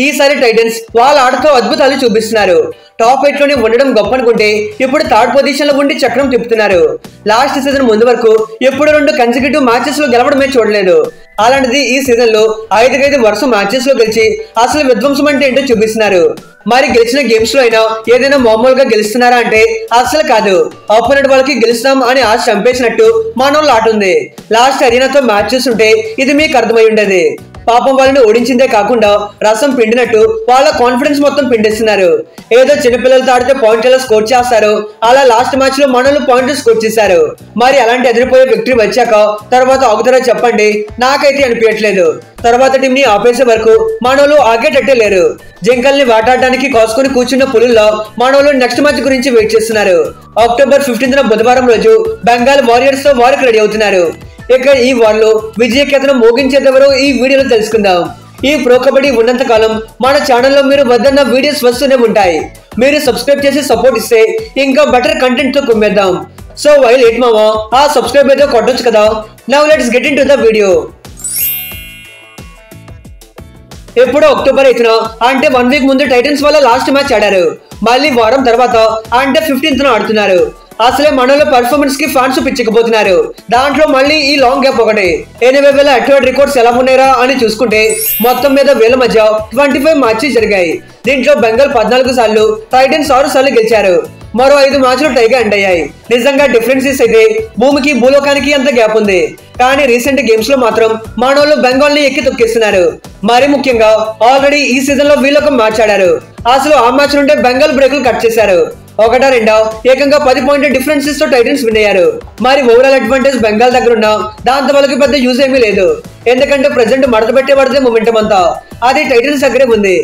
ఈసారి టైటన్స్ వాళ్ళ ఆటతో అద్భుతాలు చూపిస్తున్నారు. టాప్ 8 లోనే ఉండడం గొప్ప అనుకుంటే ఇప్పుడు థర్డ్ పొజిషన్ లో ఉండి చక్రం తిప్పుతున్నారు. లాస్ట్ సీజన్ ముందు వరకు ఎప్పుడు 2 కన్సిక్యూటివ్ మ్యాచెస్ లో గెలవడమే చూడలేదు. అలాంటిది ఈ సీజన్ లో 5 వరుస మ్యాచెస్ లో గెలిచి అసలు విధ్వంసం అంటే ఏంటో చూపిస్తున్నారు. మరి గెలిచిన గేమ్స్ లో అయినా ఏదైనా మామూలుగా గెలుస్తున్నారా అంటే అసలు కాదు. ఆపోనెంట్ వాళ్ళకి గెలుస్తాం అని ఆశ చంపేసినట్టు మనోళ్ళు ఆట ఉంది. లాస్ట్ అరీనాతో మ్యాచ్ చూస్తుంటే ఇది మీకు అర్థమై ఉండేది. పాపం వాళ్ళని ఓడించిందే కాకుండా రసం పిండినట్టు వాళ్ళ కాన్ఫిడెన్స్ మొత్తం పిండిస్తున్నారు. ఏదో చిన్నపిల్లలతో ఆడితే పాయింట్ ఎలా స్కోర్ చేస్తారు అలా లాస్ట్ మ్యాచ్ లో మనోళ్ళు పాయింట్లు స్కోర్ చేశారు. మరి అలాంటి ఎదిరిపోయే విక్టరీ వచ్చాక తర్వాత ఆగుతారో చెప్పండి? నాకైతే అనిపించట్లేదు. తర్వాత టీం ని ఆపేసే వరకు మనోళ్ళు ఆగేటట్టే లేరు. జింకల్ని వేటాడడానికి కాసుకుని కూర్చున్న పులుల్లో మనోళ్ళు నెక్స్ట్ మ్యాచ్ గురించి వెయిట్ చేస్తున్నారు. అక్టోబర్ 15న బుధవారం రోజు బెంగాల్ వారియర్స్ తో వార్కి రెడీ అవుతున్నారు. ఇక ఈ వార్లో విజయకేతనం మోగించేదెవరో ఈ వీడియోలో తెలుసుకుందాం. ఈ ప్రో కబడ్డీ ఉన్నంత కాలం మన ఛానల్లో మీరు వద్దన్న వీడియోస్ వస్తూనే ఉంటాయి. మీరు సబ్స్క్రైబ్ చేసి సపోర్ట్ ఇస్తే ఇంకా బెటర్ కంటెంట్ తో కుమ్మేద్దాం. సో వైల్ ఎయిట్ మామా ఆ సబ్స్క్రైబ్ అయితే కొట్టొచ్చు కదా. Now let's get in to the video. ఎప్పుడో అక్టోబర్ 8న అంటే 1 వీక్ ముందు టైటన్స్ వల్ల లాస్ట్ మ్యాచ్ ఆడారు. మళ్ళీ వారం తర్వాత అంటే 15న ఆడుతున్నారు. అసలే మనలో పర్ఫార్మెన్స్ కి ఫ్యాన్స్ పిచ్చకపోతున్నారు. దాంట్లో మళ్ళీ ఈ లాంగ్ గ్యాప్ ఒకటి. 80,000 అట్వర్డ్ రికార్డ్స్ ఎలా ఉన్నారా అని చూసుకుంటే మొత్తం మీద వీళ్ళ మధ్య 25 మ్యాచెస్ జరిగాయి. దీంట్లో బెంగాల్ 14 సార్లు, టైటన్స్ 6 సార్లు గెలిచారు. మరో 5 మ్యాచ్లు టైగా ఎండ్ అయ్యాయి. నిజంగా డిఫరెన్సెస్ అయితే భూమికి భూలోకానికి అంత గ్యాప్ ఉంది. కానీ రీసెంట్ గేమ్స్ లో మాత్రం మనోళ్ళు బెంగాల్ ని ఎక్కి తొక్కిస్తున్నారు. మరి ముఖ్యంగా ఆల్రెడీ ఈ సీజన్ లో వీళ్ళొక మ్యాచ్ ఆడారు. అసలు ఆ మ్యాచ్ నుండే బెంగాల్ బ్రేకులు కట్ చేశారు. 1-2 ఏకంగా 10 పాయింట్ డిఫరెన్సెస్ తో టైటన్స్ విన్ అయ్యారు. మరి ఓవరాల్ అడ్వాంటేజ్ బెంగాల్ దగ్గర ఉన్నా దాంతో వాళ్ళకి పెద్ద యూజ్ ఏమీ లేదు. ఎందుకంటే ప్రెసెంట్ మడత పెట్టే పడితే మొమెంటం అంతా అది టైటన్స్ దగ్గరే ఉంది.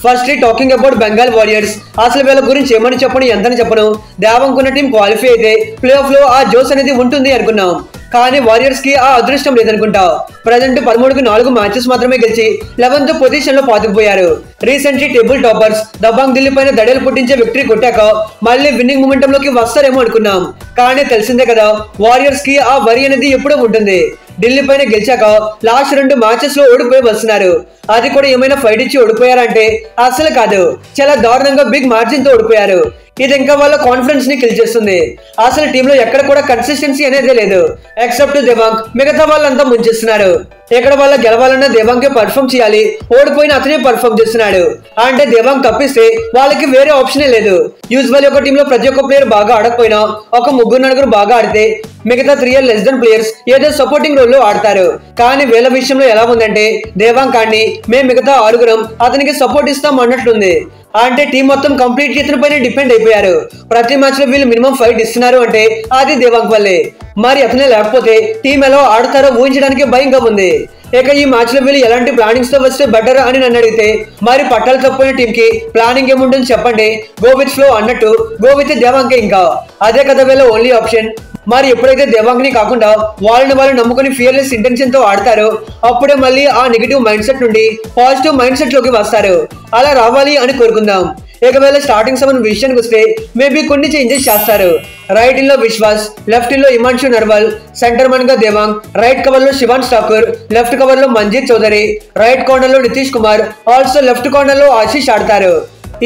First talking about Bengal warriors. అసలు వీళ్ళ గురించి ఏమని చెప్పను ఎంతని చెప్పను. దేవంకున్న టీం క్వాలిఫై అయితే ప్లే ఆఫ్ లో ఆ జోస్ అనేది ఉంటుంది అనుకున్నాం. కానీ వారియర్స్ కి ఆ అదృష్టం లేదనుకుంటా. ప్రజెంట్ 13కి 4 మ్యాచెస్ మాత్రమే గెలిచి 11th పొజిషన్ లో పాతుకుపోయారు. Recently table toppers Dabang Delhi పైన దడేలు పుట్టించే విక్టరీ కొట్టాక మళ్ళీ విన్నింగ్ మూమెంటం లోకి వస్తారేమో అనుకున్నాం. కానీ తెలిసిందే కదా వారియర్స్ కి ఆ వరి అనేది ఎప్పుడూ ఉంటుంది. ఢిల్లీ పైన గెలిచాక లాస్ట్ 2 మ్యాచెస్ లో ఓడిపోయి వస్తున్నారు. అది కూడా ఏమైనా ఫైట్ ఇచ్చి ఓడిపోయారంటే అసలు కాదు. చాలా దారుణంగా బిగ్ మార్జిన్ తో ఓడిపోయారు. ఇది ఇంకా వాళ్ళ కాన్ఫిడెన్స్ ని కిల్ చేస్తుంది. అసలు టీంలో ఎక్కడ కూడా కన్సిస్టెన్సీ అనేది లేదు. ఎక్సెప్ట్ దేవాంగ్, మిగతా వాళ్ళంతా ముంచేస్తున్నారు. ఇక్కడ వాళ్ళ గెలవాలన్న దేవాంగ్ పర్ఫామ్ చేయాలి. ఓడిపోయిన అతనే పర్ఫామ్ చేస్తున్నాడు. అంటే దేవాంగ్ తప్పిస్తే వాళ్ళకి వేరే ఆప్షనే లేదు. యూజువల్ ఒక టీంలో ప్రతి ఒక్క ప్లేయర్ బాగా ఆడకపోయినా ఒక 3-4 బాగా ఆడితే మిగతా 3 లెస్ దెన్ ప్లేయర్స్ ఏదో సపోర్టింగ్ రోల్ లో ఆడతారు. కానీ వీళ్ళ విషయంలో ఎలా ఉందంటే దేవాంగ్ కానీ మేము మిగతా 6 అతనికి సపోర్ట్ ఇస్తాం అన్నట్లుంది. అంటే టీం మొత్తం కంప్లీట్ ఇతని పైన డిపెండ్ అయిపోయారు. ప్రతి మ్యాచ్ లో వీళ్ళు మినిమం ఫైట్ ఇస్తున్నారు అంటే అది దేవాంగ్ వల్లే. మరి అతనే లేకపోతే టీం ఎలా ఆడతారో ఊహించడానికి భయంగా ఉంది. ఇక ఈ మ్యాచ్ లో వీళ్ళు ఎలాంటి ప్లానింగ్స్ తో వస్తే బెటర్ అని నన్ను అడిగితే మరి పట్టాలు తప్పిన టీం కి ప్లానింగ్ ఏముంటుంది చెప్పండి? గో విత్ ఫ్లో అన్నట్టు గో విత్ దేవాంగ్. ఇంకా అదే కదా వీళ్ళ ఓన్లీ ఆప్షన్. మరి ఎప్పుడైతే దేవాంగ్ ని కాకుండా వాళ్ళని వాళ్ళు నమ్ముకుని ఫియర్లెస్ ఇంటెన్షన్ తో ఆడతారో అప్పుడే మళ్ళీ ఆ నెగిటివ్ మైండ్ సెట్ నుండి పాజిటివ్ మైండ్ సెట్ లోకి వస్తారు. అలా రావాలి అని కోరుకుందాం. ఒకవేళ స్టార్టింగ్ 7 విషయానికి వస్తే మేబీ కొన్ని చేంజెస్ చేస్తారు. రైట్ ఇన్ లో విశ్వాస్, లెఫ్ట్ ఇన్ లో ఇమాన్షు నర్వాల్, సెంటర్ మన్ గా దేవాంగ్, రైట్ కవర్ లో శివాన్ ఠాకూర్, లెఫ్ట్ కవర్ లో మంజీత్ చౌదరి, రైట్ కార్నర్ లో Nitish Kumar, also left corner లో ఆశీష్ ఆడతారు.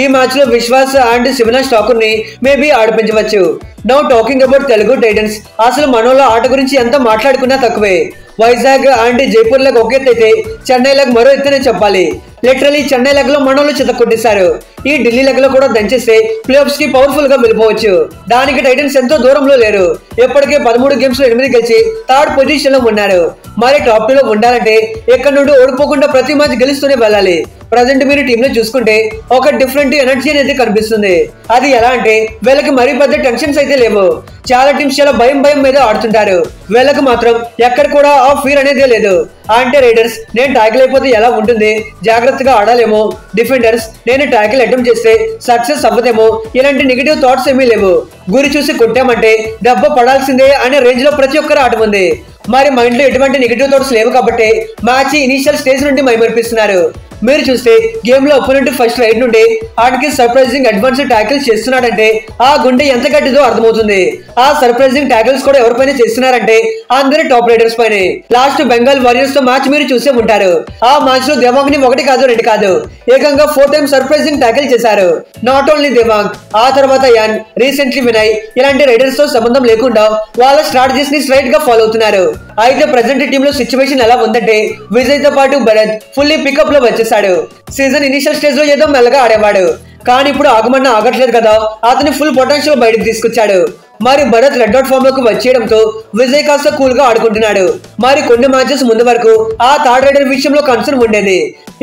ఈ మ్యాచ్ లో విశ్వాస్ అండ్ శివనాష్ ఠాకూర్ ని మేబీ ఆడిపించవచ్చు. Now talking about Telugu titans. అసలు మనోళ్ళ ఆట గురించి ఎంత మాట్లాడుకున్నా తక్కువే. వైజాగ్ అండ్ జైపూర్ లెగ్ ఒక ఎత్తు అయితే చెన్నై లెగ్ మరో ఎత్తునే చెప్పాలి. లిటరలీ చెన్నై లెగ్ లో మనోళ్ళు చిత్త కొట్టేశారు. ఈ ఢిల్లీ లెగ్ లో కూడా దంచేస్తే ప్లే ఆఫ్స్ కి పవర్ఫుల్ గా వెళ్ళిపోవచ్చు. దానికి టైటన్స్ ఎంతో దూరంలో లేరు. ఎప్పటికే 13 గేమ్స్ లో 8 గెలిచి థర్డ్ పొజిషన్ లో ఉన్నారు. మరి టాప్ 2 లో ఉండాలంటే ఎక్కడి నుండి ఓడిపోకుండా ప్రతి మ్యాచ్ గెలుస్తూనే వెళ్ళాలి. ప్రజెంట్ మీరు టీమ్ లో చూసుకుంటే ఒక డిఫరెంట్ ఎనర్జీ అనేది కనిపిస్తుంది. అది ఎలా అంటే వీళ్ళకి మరీ పెద్ద టెన్షన్స్ అయితే లేవు. చాలా టీమ్స్ చాలా భయం మీద ఆడుతుంటారు. వీళ్ళకి మాత్రం ఎక్కడ కూడా ఆ ఫీర్ అనేది లేదు. అంటే రైడర్స్ నేను ట్యాకిల్ అయిపోతే ఎలా ఉంటుంది, జాగ్రత్తగా ఆడాలేమో, డిఫెండర్స్ నేను ట్యాకిల్ అటెంప్ట్ చేస్తే సక్సెస్ అవ్వదేమో, ఇలాంటి నెగిటివ్ థాట్స్ ఏమీ లేవు. గురి చూసి కొట్టామంటే దెబ్బ పడాల్సిందే అనే రేంజ్ లో ప్రతి ఒక్కరు ఆట ఉంది. మరి మైండ్ లో ఎటువంటి నెగిటివ్ థాట్స్ లేవు కాబట్టి మ్యాచ్ ఇనిషియల్ స్టేజ్ నుండి మైమర్పిస్తున్నారు. మీరు చూస్తే గేమ్ లో ఒపోనెంట్ ఫస్ట్ రైడ్ నుండి ఆడికి సర్ప్రైజింగ్ అడ్వాన్స్ ట్యాకిల్స్ చేస్తున్నాడంటే ఆ గుండె ఎంత గట్టిదో అర్థమవుతుంది. ఆ సర్ప్రైజింగ్ ట్యాకిల్స్ కూడా ఎవరిపైన చేస్తున్నారంటే అందరి టాప్ రైడర్స్ పైన. లాస్ట్ బెంగాల్ వారియర్స్ తో మ్యాచ్ మీరు చూసే ఉంటారు. ఆ మ్యాచ్ లో దేవాంగ్ ని 1 కాదు 2 కాదు ఏకంగా 4 టైమ్స్ సర్ప్రైజింగ్ ట్యాకిల్ చేశారు. నాట్ ఓన్లీ దేవాంగ్, ఆ తర్వాత యాన్, రీసెంట్లీ వినయ్ ఇలాంటి రైడర్స్ తో సంబంధం లేకుండా వాళ్ళ స్ట్రాటజీస్ ని స్ట్రైట్ గా ఫాలో అవుతున్నారు. అయితే ప్రెసెంట్ టీమ్ లో సిచ్యువేషన్ ఎలా ఉందంటే విజయ్ తో పాటు భరత్ ఫుల్లీ పికప్ లో వచ్చేసాడు. సీజన్ ఇనిషియల్ స్టేజ్ లో ఏదో మెల్లగా ఆడేవాడు, కానీ ఇప్పుడు ఆగమన్నా ఆగట్లేదు కదా, అతని ఫుల్ పొటెన్షియల్ బయటకు తీసుకొచ్చాడు. మరి భరత్ రెడ్ అవుట్ ఫామ్ లోకి వచ్చేయడంతో విజయ్ కాస్త కూల్ గా ఆడుకుంటున్నాడు. మరి కొన్ని మ్యాచెస్ ముందు వరకు ఆ థర్డ్ రైడర్ విషయంలో కన్సర్న్ ఉండేది.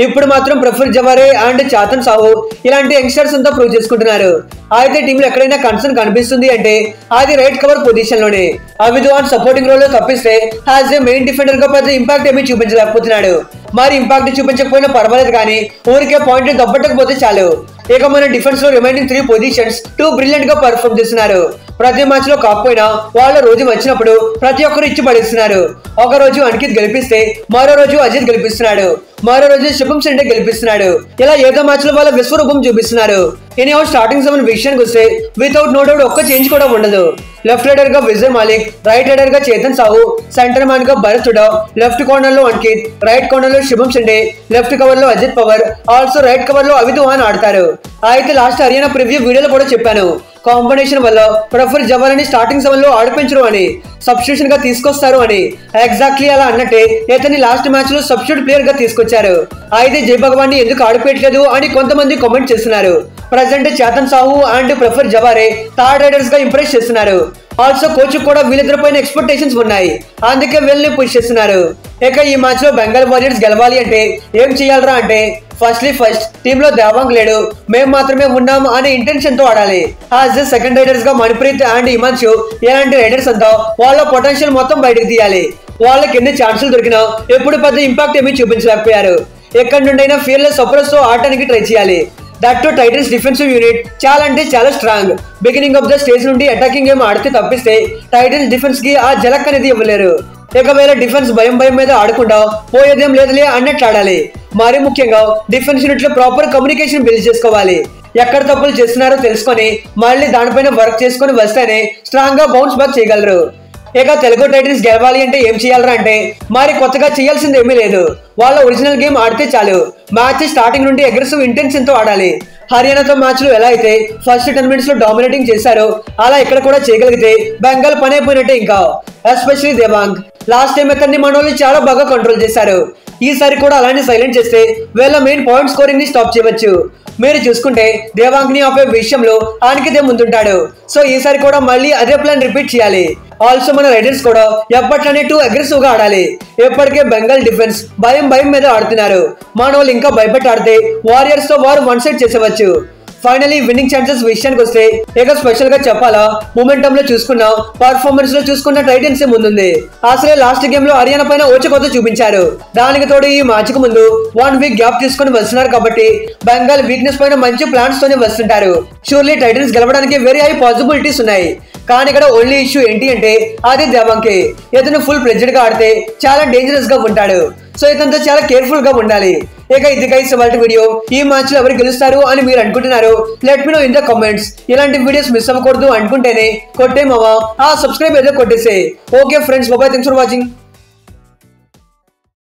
ఇప్పుడు మాత్రం ప్రఫుల్ జవారే అండ్ చాతన్ సాహు ఇలాంటి యంగ్స్టర్స్ అంతా ప్రూవ్ చేసుకుంటున్నారు. అయితే టీంలో ఎక్కడైనా కన్సర్న్ కనిపిస్తుంది అంటే అది రైట్ కవర్ పొజిషన్ లోనే. అవిద్వాన్ సపోర్టింగ్ రోల్ లో తప్పిస్తే యాజ్ ఏ మెయిన్ డిఫెండర్ గా పెద్ద ఇంపాక్ట్ ఏమీ చూపించలేకపోతున్నాడు. మరి ఇంపాక్ట్ చూపించకపోయినా పర్వాలేదు, కానీ ఊరికే పాయింట్ దబ్బట్టకపోతే చాలు. ఇక మన డిఫెన్స్ లో రిమైనింగ్ 3 పొజిషన్స్ 2 బ్రిలియంట్ గా పర్ఫార్మ్ చేస్తున్నారు. ప్రతి మ్యాచ్ లో కాకపోయినా వాళ్ళ రోజు వచ్చినప్పుడు ప్రతి ఒక్కరు ఇచ్చి పడేస్తున్నారు. ఒక రోజు అంకిత్ గెలిపిస్తే మరో రోజు అజిత్ గెలిపిస్తున్నాడు, మరో రోజు శుభం సెండే గెలిపిస్తున్నాడు. ఇలా ఏదో మ్యాచ్ లో వాళ్ళ విశ్వరూపం చూపిస్తున్నారు. ఇని స్టార్టింగ్ 7 విషయానికి వస్తే వితౌట్ నో డౌట్ ఒక్క చేంజ్ కూడా ఉండదు. లెఫ్ట్ రైడర్ గా విజయ్ మాలిక్, రైట్ రైడర్ గా చేతన్ సాహు, సెంటర్ మ్యాన్ గా భరత్ హుడా, లెఫ్ట్ కార్నర్ లో అంకిత్, రైట్ కార్నర్ లో శుభం సెండే, లెఫ్ట్ కవర్ లో Ajit Pawar, also right cover లో అవిద్వాన్ ఆడతారు. అయితే లాస్ట్ హర్యానా ప్రివ్యూ వీడియోలో కూడా చెప్పాను, కాంబినేషన్ వల్ల ప్రఫుల్ జవాన్ స్టార్టింగ్ 7 లో ఆడిపించరు అని, సబ్స్టిట్యూషన్ గా తీసుకొస్తారు అని. ఎగ్జాక్ట్లీ అలా అన్నట్టే ఇతని లాస్ట్ మ్యాచ్ లో సబ్స్టిట్యూట్ ప్లేయర్ గా తీసుకొచ్చారు. అయితే జై భగవాన్ ని ఎందుకు ఆడిపెట్టలేదు అని కొంతమంది కామెంట్ చేస్తున్నారు. Present Chetan Sahu and Praful Zaware third raiders గా ఇంప్రెస్ చేస్తున్నారు. ఆల్సో కోచ్ కూడా వీళ్ళిద్దరి పైన ఎక్స్పెక్టేషన్స్ ఉన్నాయి, అందుకే వీళ్ళని పుష్ చేస్తున్నారు. ఇక ఈ మ్యాచ్ లో బెంగాల్ వారియర్స్ గెలవాలి అంటే ఏం చేయాలరా అంటే ఫస్ట్ టీమ్ లో దేవాంగ్ లేడు, మేము మాత్రమే ఉన్నాం అనే ఇంటెన్షన్ తో ఆడాలి. యాజ్ సెకండ్ రైడర్స్ గా మణిప్రీత్ అండ్ హిమాన్షు ఇలాంటి రైడర్స్ అంతా వాళ్ళ పొటెన్షియల్ మొత్తం బయటకు తీయాలి. వాళ్ళకి ఎన్ని ఛాన్సులు దొరికినా ఎప్పుడు పెద్ద ఇంపాక్ట్ ఏమీ చూపించలేకపోయారు. ఎక్కడి నుండైనా ఫియర్లెస్ సపోర్ట్స్ తో ఆడటానికి ట్రై చేయాలి. That to Titans defensive unit చాలా అంటే చాలా strong. Beginning of the stage నుండి అటాకింగ్ గేమ్ ఆడితే తప్పిస్తే టైటన్స్ డిఫెన్స్ కి ఆ జలక్ అనేది ఇవ్వలేరు. ఒకవేళ డిఫెన్స్ భయం మీద ఆడకుండా పోయేదేం లేదులే అన్నట్లు ఆడాలి. మరి ముఖ్యంగా డిఫెన్స్ యూనిట్ లో ప్రాపర్ కమ్యూనికేషన్ బిల్డ్ చేసుకోవాలి. ఎక్కడ తప్పులు చేస్తున్నారో తెలుసుకొని మళ్ళీ దానిపైన వర్క్ చేసుకొని వస్తేనే స్ట్రాంగ్ గా బౌన్స్ బ్యాక్ చేయగలరు. ఇక తెలుగు టైటన్స్ గెలవాలి అంటే ఏం చేయాలరా అంటే మరి కొత్తగా చేయాల్సింది ఏమీ లేదు. వాళ్ళ ఒరిజినల్ గేమ్ ఆడితే చాలు. మ్యాచ్ స్టార్టింగ్ నుండి అగ్రెసివ్ ఇంటెన్షన్ తో ఆడాలి. హర్యానాతో మ్యాచ్ లో ఎలా అయితే ఫస్ట్ 10 మినిట్స్ లో డామినేటింగ్ చేశారో అలా ఇక్కడ కూడా చేయగలిగితే బెంగాల్ పని అయిపోయినట్టే. ఇంకా ఎస్పెషల్లీ దేవాంగ్ లాస్ట్ టైం ఇతన్ని మనోళ్ళు చాలా బాగా కంట్రోల్ చేశారు. ఈసారి కూడా అలానే సైలెంట్ చేస్తే వీళ్ళ మెయిన్ పాయింట్ స్కోరింగ్ ని స్టాప్ చేయవచ్చు. మీరు చూసుకుంటే దేవాంగ్ ని ఆపే విషయంలో ఆనికిదే ముందుంటాడు. సో ఈసారి కూడా మళ్ళీ అదే ప్లాన్ రిపీట్ చేయాలి. ఆల్సో మన రైడర్స్ కూడా ఎప్పట్లనే టూ అగ్రెసివ్ గా ఆడాలి. ఎప్పటికే బెంగాల్ డిఫెన్స్ భయం మీద ఆడుతున్నారు. మన వాళ్ళు ఇంకా భయపెట్టి ఆడితే వారియర్స్ తో వారు 1 సైడ్ చేసేవచ్చు. ఫైనలీ విన్నింగ్ ఛాన్సెస్ విషయానికి వస్తే ఇక స్పెషల్ గా చెప్పాలా, మొమెంటమ్ లో చూసుకున్నా పర్ఫార్మెన్స్ లో చూసుకున్న టైటన్స్ ముందుంది. అసలే లాస్ట్ గేమ్ లో హర్యానా పైన ఓచకొత్త చూపించారు. దానికి తోడు ఈ మ్యాచ్ కు ముందు 1 వీక్ గ్యాప్ తీసుకుని వస్తున్నారు కాబట్టి బెంగాల్ వీక్నెస్ పైన మంచి ప్లాన్స్ తోనే వస్తుంటారు. షూర్లీ టైటన్స్ గెలవడానికి వెరీ హై పాసిబిలిటీస్ ఉన్నాయి. కానీ ఇక్కడ ఓన్లీ ఇష్యూ ఏంటి అంటే అది దేవాంగ్ కి. ఇతను ఫుల్ ప్రెజెడ్ గా ఆడితే చాలా డేంజరస్ గా ఉంటాడు. సో ఇతనితో చాలా కేర్ఫుల్ గా ఉండాలి. ఇక ఇది గైస్ ఇవాల్టి వీడియో. ఈ మ్యాచ్ లో ఎవరు గెలుస్తారు అని మీరు అనుకుంటున్నారు? Let me know in the comments. ఇలాంటి వీడియోస్ మిస్ అవ్వకూడదు అనుకుంటేనే కొట్టే మావా ఆ సబ్స్క్రైబ్ ఏదో కొట్టేసే. Okay friends, bye, thanks for watching.